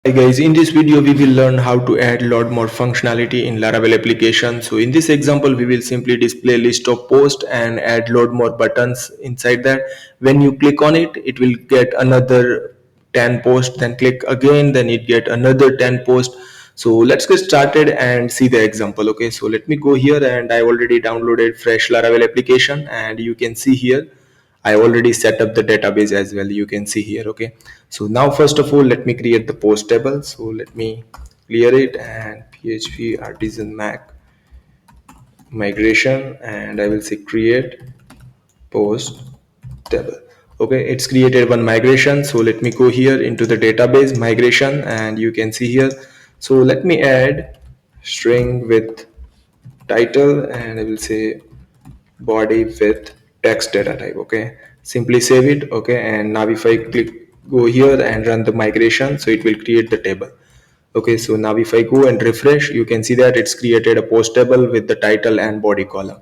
Hi guys, in this video we will learn how to add lot more functionality in Laravel application. So in this example we will simply display list of posts and add lot more buttons inside that. When you click on it, it will get another 10 posts, then click again, then it get another 10 posts. So let's get started and see the example. Okay, so let me go here, and I already downloaded fresh Laravel application, and you can see here I already set up the database as well. You can see here. Okay, so now first of all, let me create the post table. So let me clear it and PHP artisan Mac migration, and I will say create post table. Okay, it's created one migration. So let me go here into the database migration, and you can see here. So let me add string with title, and I will say body with text data type. Okay, simply save it. Okay, and now if I click go here and run the migration, so it will create the table. Okay, so now if I go and refresh, you can see that it's created a post table with the title and body column.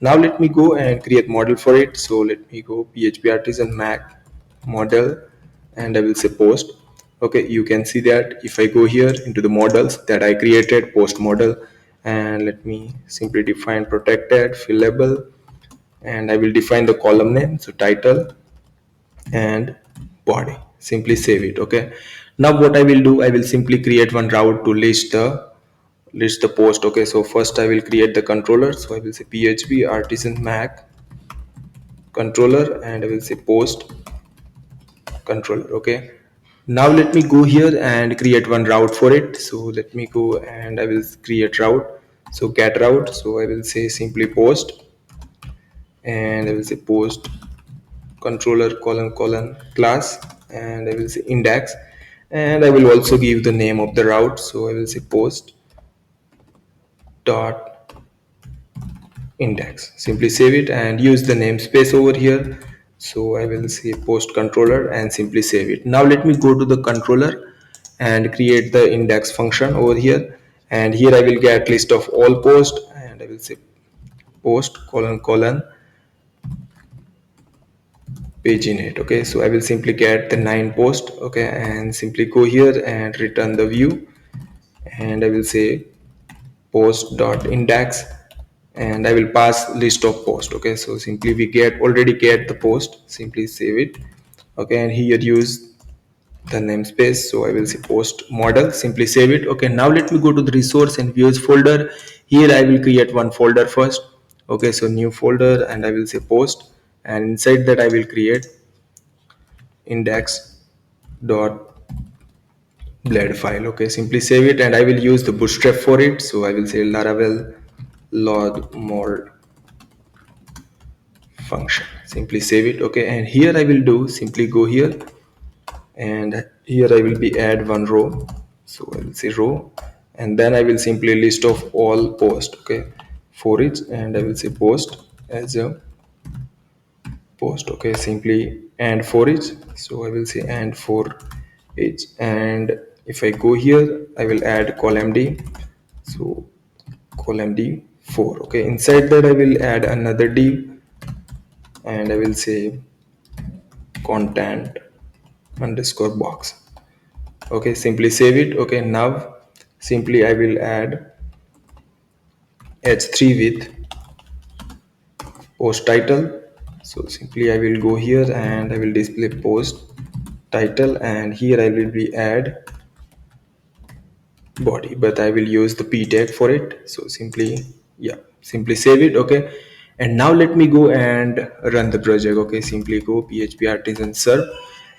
Now let me go and create model for it. So let me go PHP artisan Mac model, and I will say post. Okay, you can see that if I go here into the models that I created post model, and let me simply define protected fillable, and I will define the column name, so title and body. Simply save it. Okay, now what I will do, I will simply create one route to list the post. Okay, so first I will create the controller. So I will say PHP artisan Mac controller, and I will say post controller. Okay, now let me go here and create one route for it. So let me go and I will create route. So get route, so I will say simply post, and I will say post controller colon class, and I will say index, and I will also give the name of the route. So I will say post dot index. Simply save it and use the namespace over here. So I will say post controller and simply save it. Now let me go to the controller and create the index function over here, and here I will get list of all posts, and I will say post colon paginate. Okay, so I will simply get the 9 post. Okay, and simply go here and return the view, and I will say post dot index, and I will pass list of post. Okay, so simply we already get the post, simply save it. Okay, and here use the namespace, so I will say post model, simply save it. Okay, now let me go to the resource and views folder. Here I will create one folder first. Okay, so new folder, and I will say post, and inside that I will create index dot bled file. Okay, simply save it, and I will use the bootstrap for it. So I will say Laravel load more function, simply save it. Okay, and here I will do simply go here, and here I will be add one row. So I will say row, and then I will simply list of all post. Okay, for each, and I will say post as a post. Okay, simply and for each, so I will say and for each, and if I go here I will add column d. So column d 4. Okay, inside that I will add another d, and I will say content underscore box. Okay, simply save it. Okay, now simply I will add h3 with post title. So simply I will go here and I will display post title, and here I will be add body, but I will use the p tag for it. So simply, yeah, simply save it. Okay, and now let me go and run the project. Okay, simply go php artisan serve,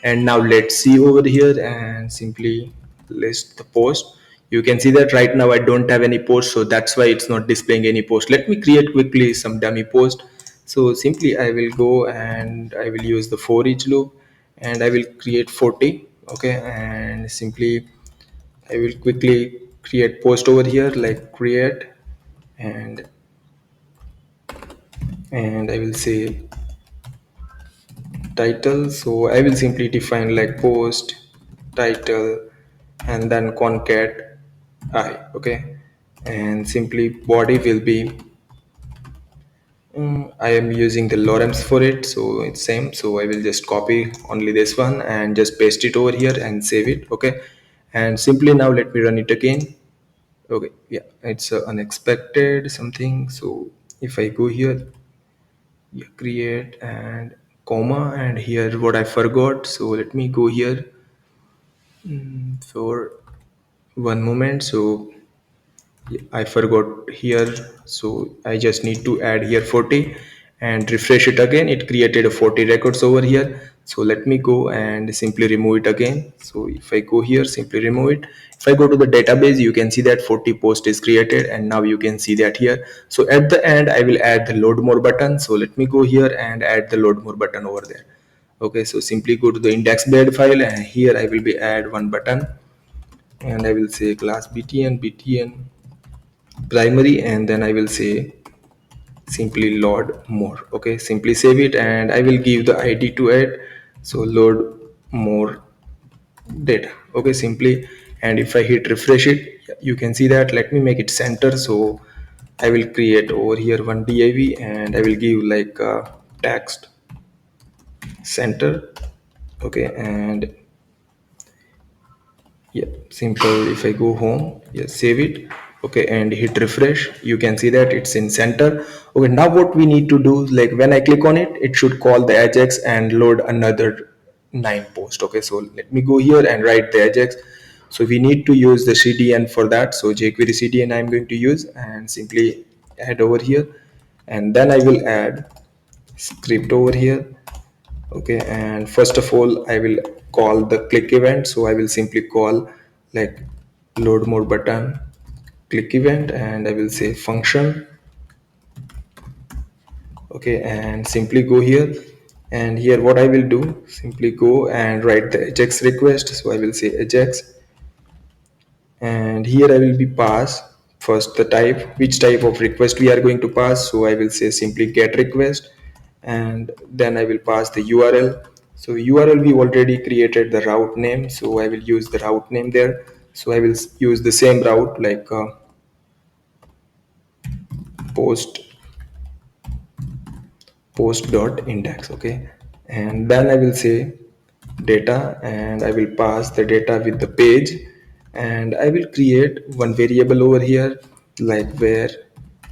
and now let's see over here and simply list the post. You can see that right now I don't have any post, so that's why it's not displaying any post. Let me create quickly some dummy post. So simply I will go and I will use the for each loop, and I will create 40. Okay, and simply I will quickly create post over here like create, and I will say title. So I will simply define like post title and then concat I. Okay, and simply body will be I am using the lorem for it, so it's same. So I will just copy only this one and just paste it over here and save it. Okay, and simply now let me run it again. Okay, yeah, it's unexpected something. So if I go here, yeah, create and comma, and here what I forgot, so let me go here for one moment. So I forgot here, so I just need to add here 40 and refresh it again. It created a 40 records over here. So let me go and simply remove it again. So if I go here, simply remove it. If I go to the database, you can see that 40 post is created, and now you can see that here. So at the end, I will add the load more button. So let me go here and add the load more button over there. Okay, so simply go to the index.bed file, and here I will be add one button, and I will say class btn primary, and then I will say simply load more. Okay, simply save it, and I will give the id to it. So load more data. Okay, simply, and if I hit refresh it, you can see that. Let me make it center. So I will create over here one div, and I will give like text center. Okay, and yeah, simple. If I go home, yeah, save it. Okay, and hit refresh, you can see that it's in center. Okay, now what we need to do, like when I click on it, it should call the AJAX and load another 9 post. Okay, so let me go here and write the AJAX. So we need to use the CDN for that. So jQuery CDN I'm going to use, and simply add over here, and then I will add script over here. Okay, and first of all I will call the click event. So I will simply call like load more button click event, and I will say function. Okay, and simply go here, and here what I will do, simply go and write the ajax request. So I will say ajax, and here I will be pass first the type, which type of request we are going to pass. So I will say simply get request, and then I will pass the URL. So URL, we already created the route name, so I will use the route name there. So I will use the same route like post post.index. Okay, and then I will say data, and I will pass the data with the page, and I will create one variable over here like where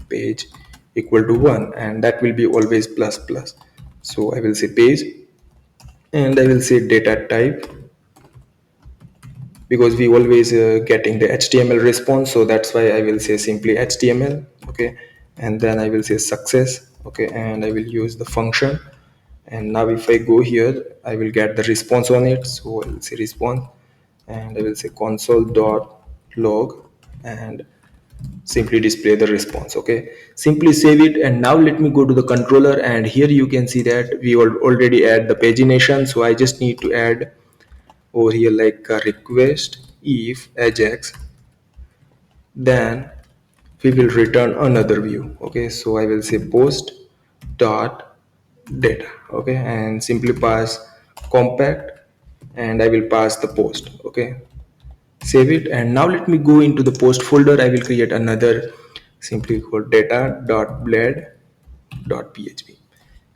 page equal to 1, and that will be always plus plus. So I will say page, and I will say data type, because we always getting the HTML response, so that's why I will say simply HTML. Okay, and then I will say success. Okay, and I will use the function, and now if I go here, I will get the response on it. So I will say response, and I will say console.log, and simply display the response. Okay, simply save it, and now let me go to the controller, and here you can see that we already add the pagination. So I just need to add over here like a request if ajax, then we will return another view. Okay, so I will say post dot data. Okay, and simply pass compact, and I will pass the post. Okay, save it, and now let me go into the post folder. I will create another, simply called data.bled.php,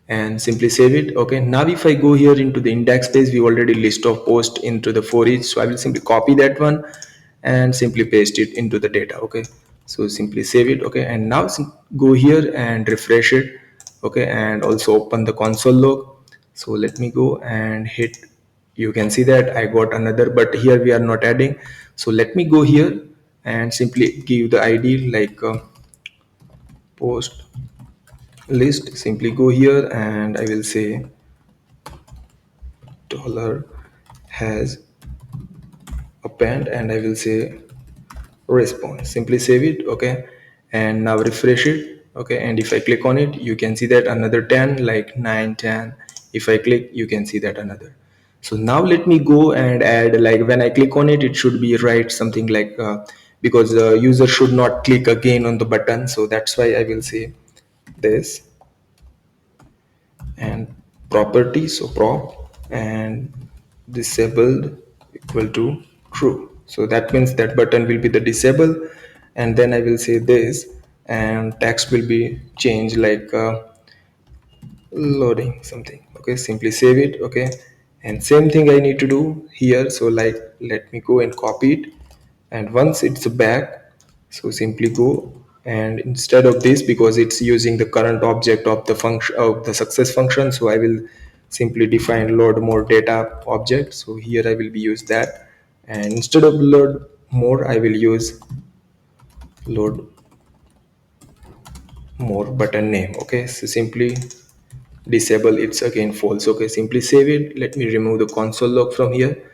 and simply save it. Okay, now if I go here into the index page, we already list of post into the for each. So I will simply copy that one and simply paste it into the data. Okay, so simply save it. Okay, and now go here and refresh it. Okay, and also open the console log. So let me go and hit, you can see that I got another, but here we are not adding. So let me go here and simply give the id like post list. Simply go here, and I will say dollar has append, and I will say response. Simply save it. Okay, and now refresh it. Okay, and if I click on it, you can see that another 10, like 9 10. If I click, you can see that another. So now let me go and add, like when I click on it, it should be right something like because the user should not click again on the button. So that's why I will say this, and property, so prop and disabled equal to true. So that means that button will be the disable, and then I will say this, and text will be changed like loading something. Okay, simply save it. Okay, and same thing I need to do here. So like, let me go and copy it, and once it's back, so simply go, and instead of this, because it's using the current object of the function of the success function, so I will simply define load more data object. So here I will be use that, and instead of load more, I will use load more button name. Okay, so simply disable, it's again false. Okay, simply save it. Let me remove the console log from here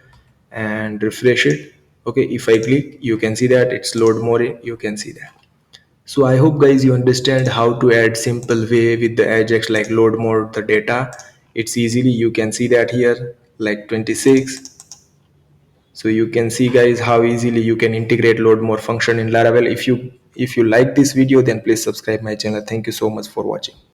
and refresh it. Okay, if I click, you can see that it's load more, you can see that. So I hope guys you understand how to add simple way with the AJAX, like load more the data. It's easily, you can see that here like 26. So you can see guys how easily you can integrate load more function in Laravel. If you like this video, then please subscribe my channel. Thank you so much for watching.